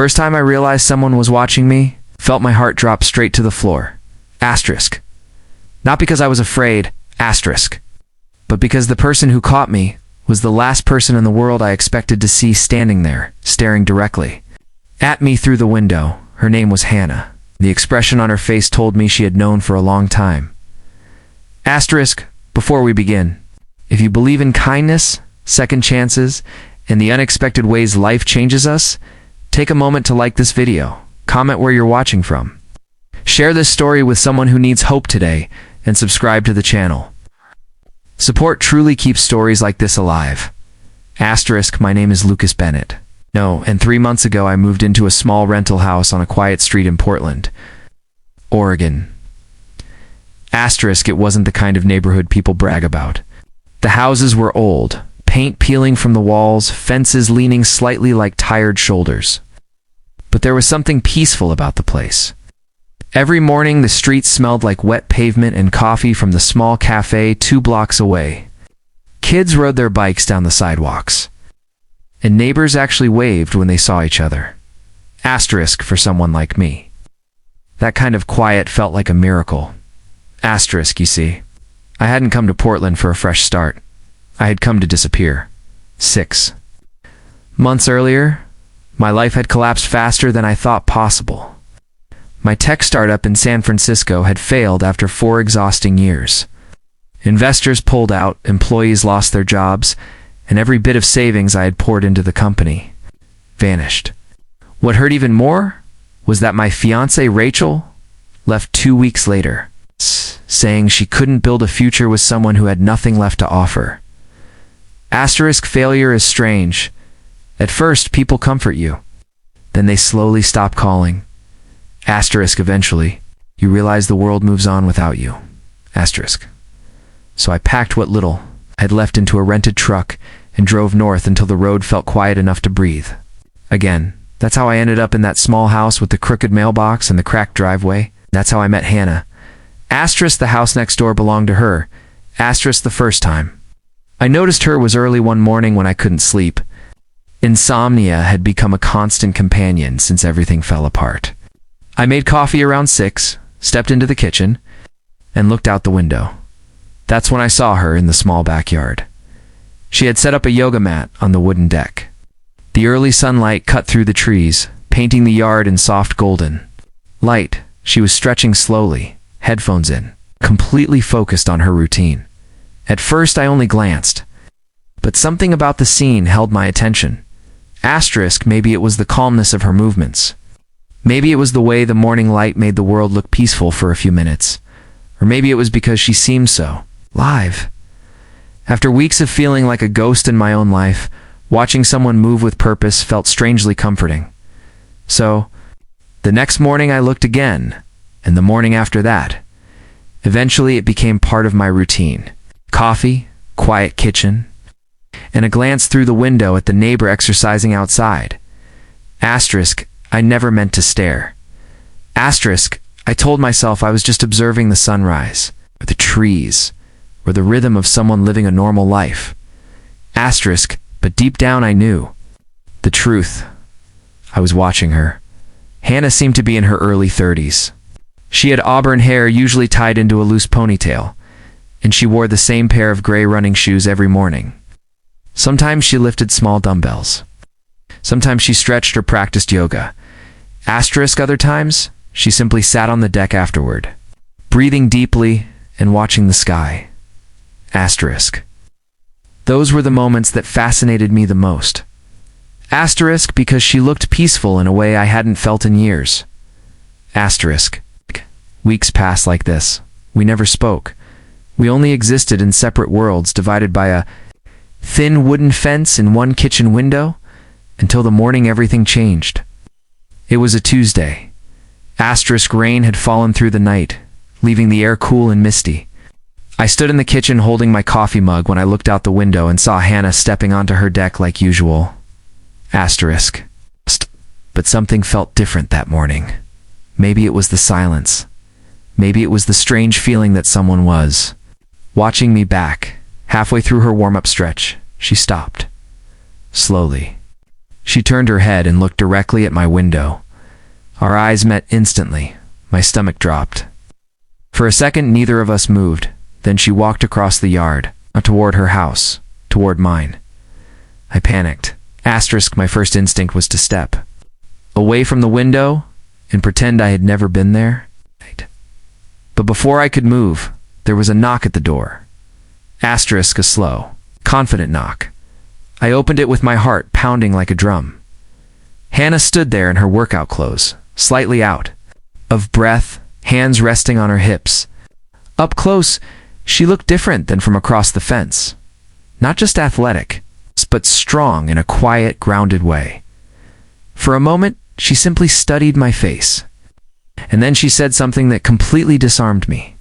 First time I realized someone was watching me, felt my heart drop straight to the floor. Asterisk. Not because I was afraid, asterisk, but because the person who caught me was the last person in the world I expected to see standing there, staring directly at me through the window. Her name was Hannah. The expression on her face told me she had known for a long time. Asterisk, before we begin, if you believe in kindness, second chances, and the unexpected ways life changes us, take a moment to like this video, comment where you're watching from, share this story with someone who needs hope today, and subscribe to the channel. Support truly keeps stories like this alive. Asterisk, my name is Lucas Bennett. And 3 months ago I moved into a small rental house on a quiet street in Portland, Oregon. Asterisk, it wasn't the kind of neighborhood people brag about. The houses were old, paint peeling from the walls, fences leaning slightly like tired shoulders. But there was something peaceful about the place. Every morning the street smelled like wet pavement and coffee from the small cafe 2 blocks away. Kids rode their bikes down the sidewalks, and neighbors actually waved when they saw each other. Asterisk, for someone like me, that kind of quiet felt like a miracle. Asterisk, you see, I hadn't come to Portland for a fresh start. I had come to disappear. 6 months earlier, my life had collapsed faster than I thought possible. My tech startup in San Francisco had failed after 4 exhausting years. Investors pulled out, employees lost their jobs, and every bit of savings I had poured into the company vanished. What hurt even more was that my fiancée Rachel left 2 weeks later, saying she couldn't build a future with someone who had nothing left to offer. Asterisk, failure is strange. At first, people comfort you. Then they slowly stop calling. Asterisk, eventually, you realize the world moves on without you. Asterisk. So I packed what little I had left into a rented truck and drove north until the road felt quiet enough to breathe. Again, that's how I ended up in that small house with the crooked mailbox and the cracked driveway. That's how I met Hannah. Asterisk, the house next door belonged to her. Asterisk, the first time I noticed her was early one morning when I couldn't sleep. Insomnia had become a constant companion since everything fell apart. I made coffee around 6, stepped into the kitchen, and looked out the window. That's when I saw her in the small backyard. She had set up a yoga mat on the wooden deck. The early sunlight cut through the trees, painting the yard in soft golden light. She was stretching slowly, headphones in, completely focused on her routine. At first I only glanced, but something about the scene held my attention. Asterisk, maybe it was the calmness of her movements. Maybe it was the way the morning light made the world look peaceful for a few minutes. Or maybe it was because she seemed so live. After weeks of feeling like a ghost in my own life, watching someone move with purpose felt strangely comforting. So, the next morning I looked again, and the morning after that. Eventually it became part of my routine. Coffee, quiet kitchen, and a glance through the window at the neighbor exercising outside. Asterisk, I never meant to stare. Asterisk, I told myself I was just observing the sunrise, or the trees, or the rhythm of someone living a normal life. Asterisk, but deep down I knew the truth. I was watching her. Hannah seemed to be in her early 30s. She had auburn hair usually tied into a loose ponytail, and she wore the same pair of gray running shoes every morning. Sometimes she lifted small dumbbells. Sometimes she stretched or practiced yoga. Asterisk, other times, she simply sat on the deck afterward, breathing deeply and watching the sky. Asterisk. Those were the moments that fascinated me the most. Asterisk, because she looked peaceful in a way I hadn't felt in years. Asterisk. Weeks passed like this. We never spoke. We only existed in separate worlds divided by a thin wooden fence and one kitchen window, until the morning everything changed. It was a Tuesday. Asterisk, rain had fallen through the night, leaving the air cool and misty. I stood in the kitchen holding my coffee mug when I looked out the window and saw Hannah stepping onto her deck like usual. Asterisk. But something felt different that morning. Maybe it was the silence. Maybe it was the strange feeling that someone was watching me back. Halfway through her warm-up stretch, she stopped. Slowly. She turned her head and looked directly at my window. Our eyes met instantly. My stomach dropped. For a second, neither of us moved. Then she walked across the yard, toward her house, toward mine. I panicked. My first instinct was to step away from the window and pretend I had never been there. But before I could move, there was a knock at the door. A slow, confident knock. I opened it with my heart pounding like a drum. Hannah stood there in her workout clothes, slightly out of breath, hands resting on her hips. Up close, she looked different than from across the fence. Not just athletic, but strong in a quiet, grounded way. For a moment, she simply studied my face. And then she said something that completely disarmed me.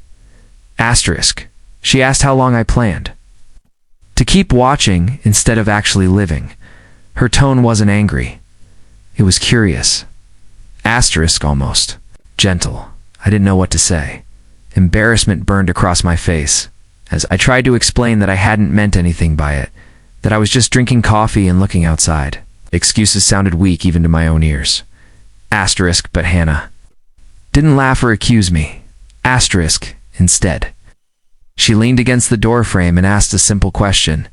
She asked how long I planned to keep watching instead of actually living. Her tone wasn't angry. It was curious. Almost gentle. I didn't know what to say. Embarrassment burned across my face as I tried to explain that I hadn't meant anything by it, that I was just drinking coffee and looking outside. Excuses sounded weak even to my own ears. But Hannah didn't laugh or accuse me. Instead. She leaned against the doorframe and asked a simple question.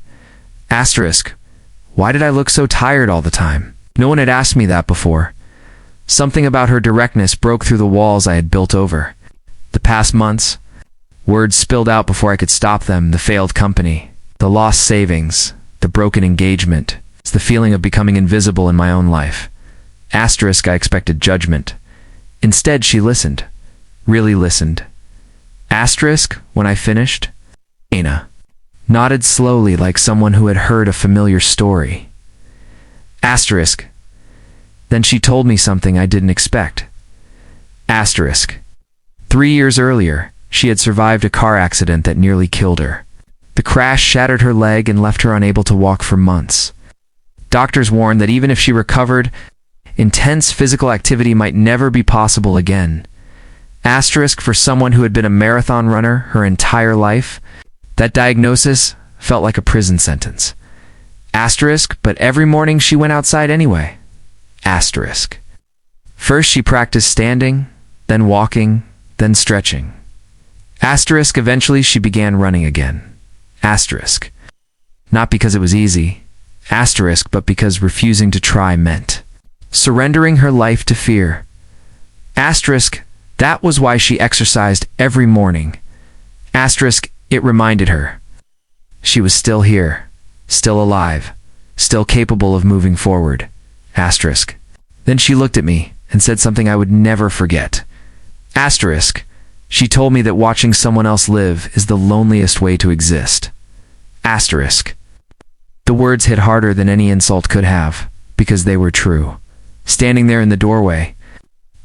Why did I look so tired all the time? No one had asked me that before. Something about her directness broke through the walls I had built over. The past months, words spilled out before I could stop them. The failed company, the lost savings, the broken engagement. It's the feeling of becoming invisible in my own life. I expected judgment. Instead, she listened. Really listened. When I finished, Hannah nodded slowly like someone who had heard a familiar story. Then she told me something I didn't expect. 3 years earlier, she had survived a car accident that nearly killed her. The crash shattered her leg and left her unable to walk for months. Doctors warned that even if she recovered, intense physical activity might never be possible again. For someone who had been a marathon runner her entire life, that diagnosis felt like a prison sentence. But every morning she went outside anyway. First she practiced standing, then walking, then stretching. Eventually she began running again. Not because it was easy, but because refusing to try meant surrendering her life to fear. That was why she exercised every morning. It reminded her. She was still here, still alive, still capable of moving forward. Then she looked at me and said something I would never forget. She told me that watching someone else live is the loneliest way to exist. The words hit harder than any insult could have, because they were true. Standing there in the doorway,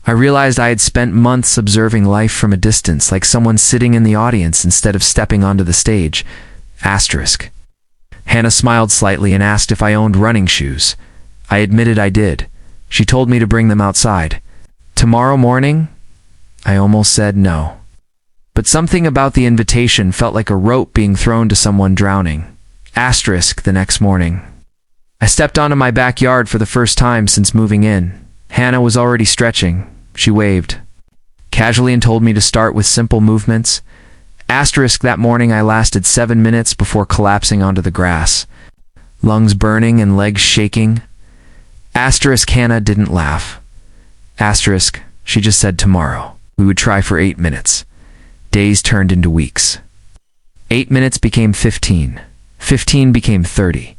I realized I had spent months observing life from a distance, like someone sitting in the audience instead of stepping onto the stage. Hannah smiled slightly and asked if I owned running shoes. I admitted I did. She told me to bring them outside. Tomorrow morning? I almost said no. But something about the invitation felt like a rope being thrown to someone drowning. The next morning, I stepped onto my backyard for the first time since moving in. Hannah was already stretching. She waved casually and told me to start with simple movements. That morning I lasted 7 minutes before collapsing onto the grass, lungs burning and legs shaking. Hannah didn't laugh. She just said tomorrow. We would try for 8 minutes. Days turned into weeks. 8 minutes became 15. 15 became 30.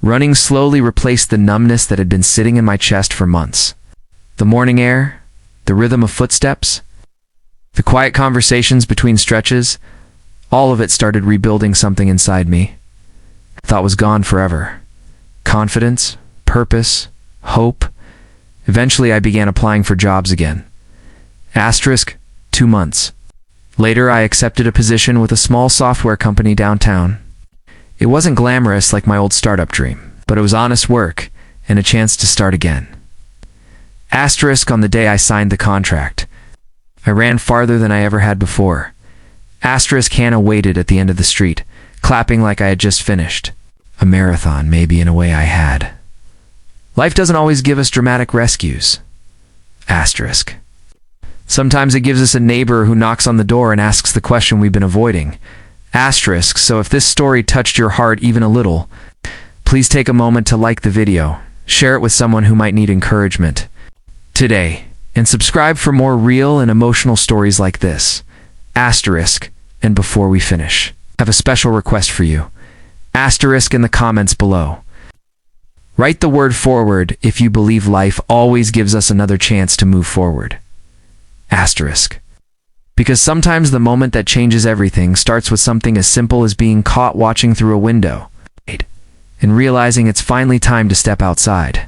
Running slowly replaced the numbness that had been sitting in my chest for months. The morning air, the rhythm of footsteps, the quiet conversations between stretches, all of it started rebuilding something inside me. I thought was gone forever. Confidence, purpose, hope. Eventually I began applying for jobs again. 2 months. Later I accepted a position with a small software company downtown. It wasn't glamorous like my old startup dream, but it was honest work and a chance to start again. On the day I signed the contract, I ran farther than I ever had before. Hannah waited at the end of the street, clapping like I had just finished. A marathon, maybe in a way I had. Life doesn't always give us dramatic rescues. Asterisk. Sometimes it gives us a neighbor who knocks on the door and asks the question we've been avoiding. Asterisk. So if this story touched your heart even a little, please take a moment to like the video, share it with someone who might need encouragement today, and subscribe for more real and emotional stories like this. Asterisk. And before we finish, I have a special request for you. Asterisk in the comments below. Write the word forward if you believe life always gives us another chance to move forward. Asterisk. Because sometimes the moment that changes everything starts with something as simple as being caught watching through a window and realizing it's finally time to step outside.